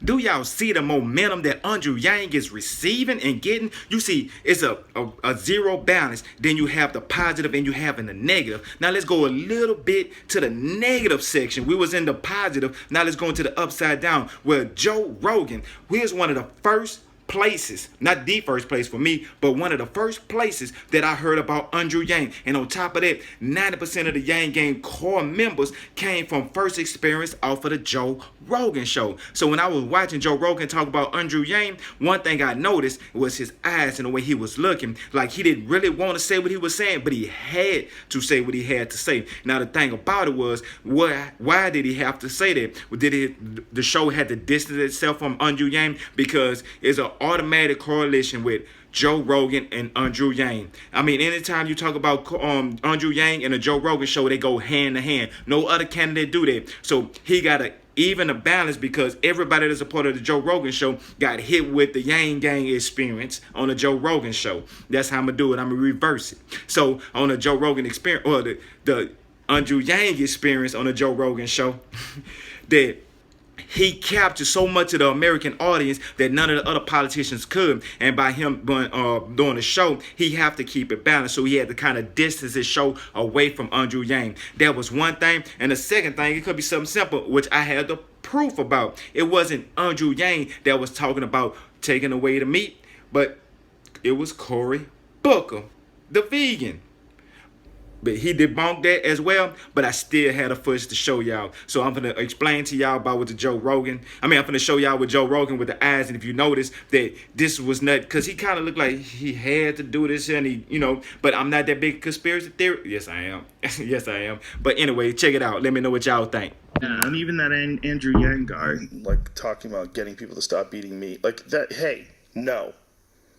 Do y'all see the momentum that Andrew Yang is receiving and getting? You see, it's a zero balance. Then you have the positive and you have in the negative. Now let's go a little bit to the negative section. We was in the positive. Now let's go into the upside down where Joe Rogan, here's one of the first places, not the first place for me, but one of the first places that I heard about Andrew Yang. And on top of that, 90% of the Yang Gang core members came from first experience off of the Joe Rogan show. So when I was watching Joe Rogan talk about Andrew Yang, one thing I noticed was his eyes and the way he was looking. Like he didn't really want to say what he was saying, but he had to say what he had to say. Now the thing about it was, why did he have to say that? The show had to distance itself from Andrew Yang because it's an automatic correlation with Joe Rogan and Andrew Yang. I mean, anytime you talk about Andrew Yang and the Joe Rogan show, they go hand to hand. No other candidate do that. So he got to even a balance because everybody that's a part of the Joe Rogan show got hit with the Yang Gang experience on the Joe Rogan show. That's how I'm going to do it. I'm going to reverse it. So on the Joe Rogan experience, or the Andrew Yang experience on the Joe Rogan show, that he captured so much of the American audience that none of the other politicians could. And by him doing the show, he have to keep it balanced. So he had to kind of distance his show away from Andrew Yang. That was one thing. And the second thing, it could be something simple, which I had the proof about. It wasn't Andrew Yang that was talking about taking away the meat, but it was Cory Booker, the vegan. But he debunked that as well, but I still had a footage to show y'all. So I'm going to explain to y'all about what the Joe Rogan, I'm going to show y'all with Joe Rogan with the eyes. And if you notice that this was not, because he kind of looked like he had to do this and he, but I'm not that big conspiracy theory. Yes, I am. Yes, I am. But anyway, check it out. Let me know what y'all think. Yeah, and even that Andrew Yang guy, like talking about getting people to stop eating meat. Like that, hey, no.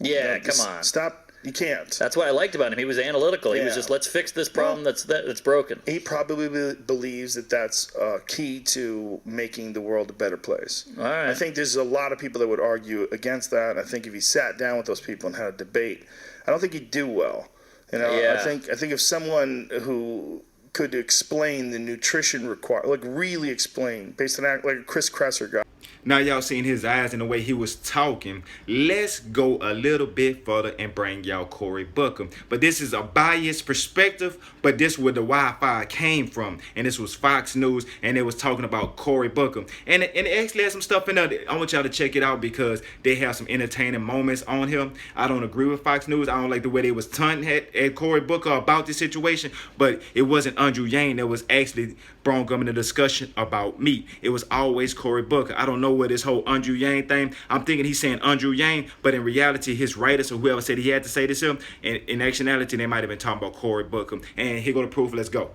Yeah, come on. Stop. You can't. That's what I liked about him. He was analytical. He was just, let's fix this problem that's broken. He probably believes that that's key to making the world a better place. All right. I think there's a lot of people that would argue against that. I think if he sat down with those people and had a debate, I don't think he'd do well. Yeah. I think if someone who could explain the nutrition like really explain, based on like a Chris Kresser guy. Now y'all seen his eyes and the way he was talking. Let's go a little bit further and bring y'all Cory Booker. But this is a biased perspective, but this is where the Wi-Fi came from. And this was Fox News, and it was talking about Cory Booker. And it actually had some stuff in there. I want y'all to check it out because they have some entertaining moments on here. I don't agree with Fox News. I don't like the way they was taunting at Cory Booker about this situation. But it wasn't Andrew Yang that was actually brought up in the discussion about meat. It was always Cory Booker. I don't know where this whole Andrew Yang thing, I'm thinking he's saying Andrew Yang, but in reality, his writers or whoever said he had to say this to him, and in actuality, they might have been talking about Cory Booker. And here go the proof. Let's go.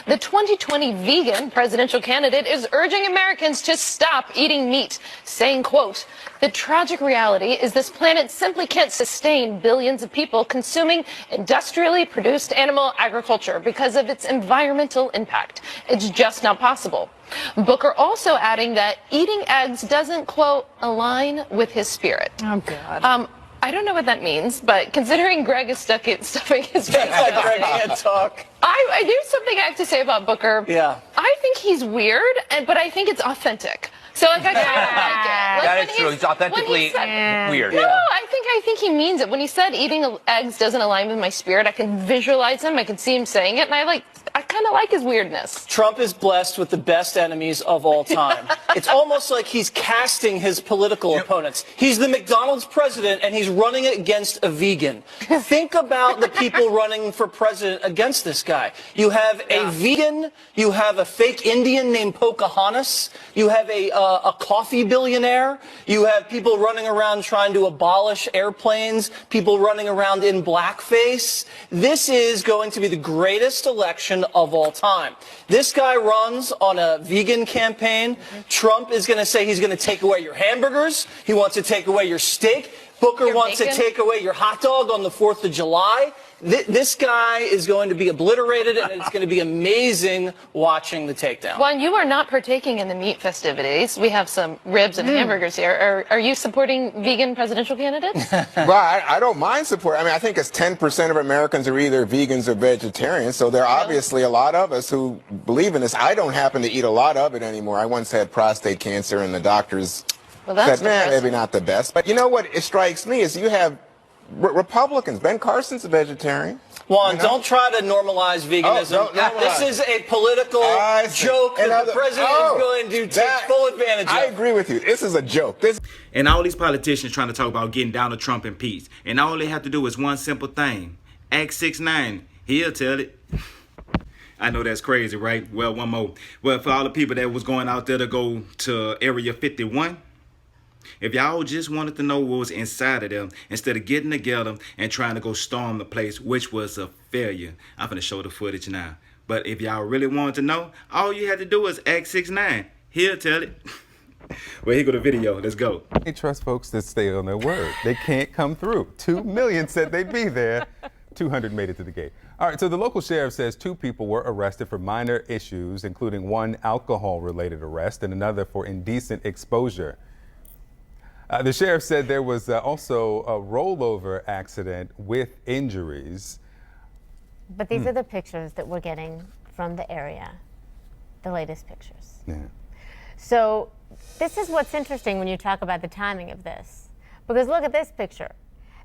The 2020 vegan presidential candidate is urging Americans to stop eating meat, saying, quote, "The tragic reality is this planet simply can't sustain billions of people consuming industrially produced animal agriculture because of its environmental impact. It's just not possible." Booker also adding that eating eggs doesn't, quote, "align with his spirit." Oh, God. I don't know what that means, but considering Greg is stuffing his face. Greg can't talk. I do something I have to say about Booker. Yeah. I think he's weird, but I think it's authentic. So like I kind of like it. Like, that is true. He's authentically weird. No, I think he means it. When he said eating eggs doesn't align with my spirit, I can visualize him. I can see him saying it, and I kind of like his weirdness. Trump is blessed with the best enemies of all time. It's almost like he's casting his political opponents. He's the McDonald's president, and he's running against a vegan. Think about the people running for president against this guy. You have a vegan, you have a fake Indian named Pocahontas, you have a coffee billionaire, you have people running around trying to abolish airplanes, people running around in blackface. This is going to be the greatest election of all time. This guy runs on a vegan campaign. Trump is going to say he's going to take away your hamburgers. He wants to take away your steak. Booker wants to take away your hot dog on the 4th of July. This guy is going to be obliterated, and it's going to be amazing watching the takedown. Juan, you are not partaking in the meat festivities. We have some ribs and hamburgers here. Are you supporting vegan presidential candidates? Well, I don't mind support. I mean, I think it's 10% of Americans are either vegans or vegetarians, so there are obviously a lot of us who believe in this. I don't happen to eat a lot of it anymore. I once had prostate cancer, and the doctors Well, that's man, depressing. maybe not the best. But you know what? It strikes me is you have Republicans. Ben Carson's a vegetarian. Juan, don't try to normalize veganism. don't normalize. This is a political joke that the president is going to take full advantage of. I agree with you. This is a joke. And all these politicians trying to talk about getting Donald Trump impeached. And all they have to do is one simple thing. Act 6ix9ine. He'll tell it. I know that's crazy, right? Well, one more. Well, for all the people that was going out there to go to Area 51, if y'all just wanted to know what was inside of them, instead of getting together and trying to go storm the place, which was a failure. I'm going to show the footage now. But if y'all really wanted to know, all you had to do is act 6ix9ine. He'll tell it. Well, here go the video. Let's go. They trust folks that stay on their word. They can't come through. 2 million said they'd be there. 200 made it to the gate. All right, so the local sheriff says 2 people were arrested for minor issues, including 1 alcohol-related arrest and another for indecent exposure. The sheriff said there was also a rollover accident with injuries. But these are the pictures that we're getting from the area, the latest pictures. Yeah. So this is what's interesting when you talk about the timing of this. Because look at this picture.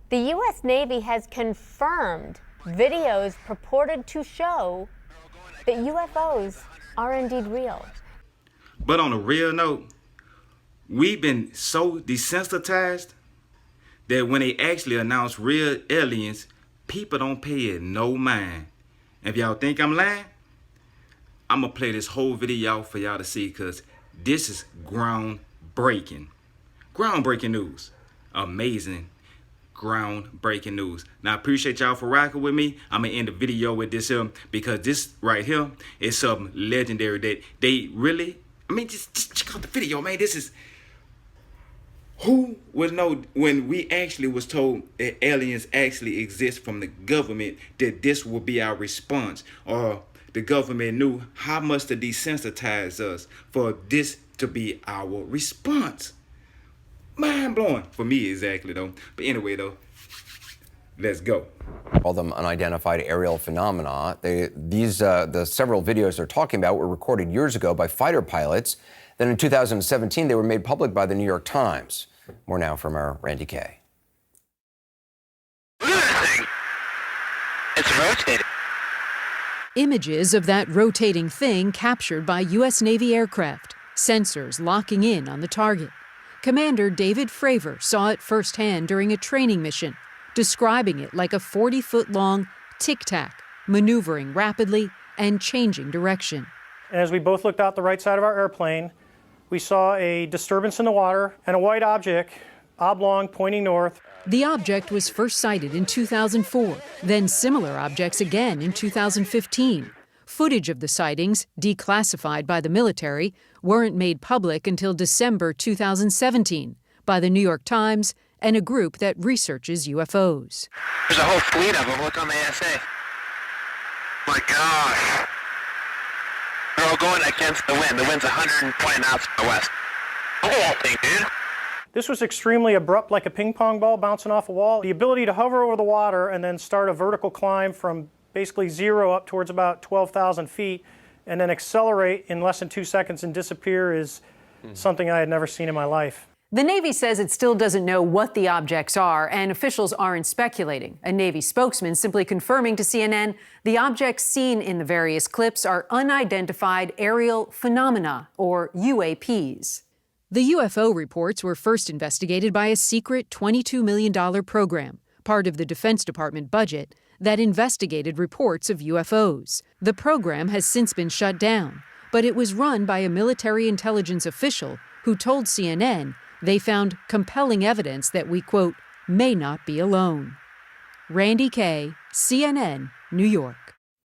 The U.S. Navy has confirmed videos purported to show that UFOs are indeed real. But on a real note, we've been so desensitized that when they actually announce real aliens, people don't pay it no mind. If y'all think I'm lying, I'm going to play this whole video for y'all to see, because this is groundbreaking. Groundbreaking news. Amazing. Groundbreaking news. Now, I appreciate y'all for rocking with me. I'm going to end the video with this here, because this right here is something legendary that they really, I mean, just check out the video, man. This is, who would know when we actually was told that aliens actually exist from the government, that this would be our response, or the government knew how much to desensitize us for this to be our response. Mind blowing for me, exactly, though. But anyway, though, let's go. Call them unidentified aerial phenomena. The several videos they're talking about were recorded years ago by fighter pilots. Then in 2017, they were made public by the New York Times. More now from our Randy Kay. Look at that thing. It's rotating. Images of that rotating thing captured by U.S. Navy aircraft, sensors locking in on the target. Commander David Fravor saw it firsthand during a training mission, describing it like a 40-foot-long tic-tac, maneuvering rapidly and changing direction. And as we both looked out the right side of our airplane, we saw a disturbance in the water and a white object, oblong, pointing north. The object was first sighted in 2004, then similar objects again in 2015. Footage of the sightings, declassified by the military, weren't made public until December 2017 by the New York Times and a group that researches UFOs. There's a whole fleet of them. Look on the ASA. My gosh. They're all going against the wind. The wind's 120 knots from the west. Look at that thing, dude. This was extremely abrupt, like a ping pong ball bouncing off a wall. The ability to hover over the water and then start a vertical climb from basically 0 up towards about 12,000 feet and then accelerate in less than 2 seconds and disappear is something I had never seen in my life. The Navy says it still doesn't know what the objects are, and officials aren't speculating. A Navy spokesman simply confirming to CNN the objects seen in the various clips are unidentified aerial phenomena, or UAPs. The UFO reports were first investigated by a secret $22 million program, part of the Defense Department budget, that investigated reports of UFOs. The program has since been shut down, but it was run by a military intelligence official who told CNN they found compelling evidence that we, quote, may not be alone. Randy Kay, CNN, New York.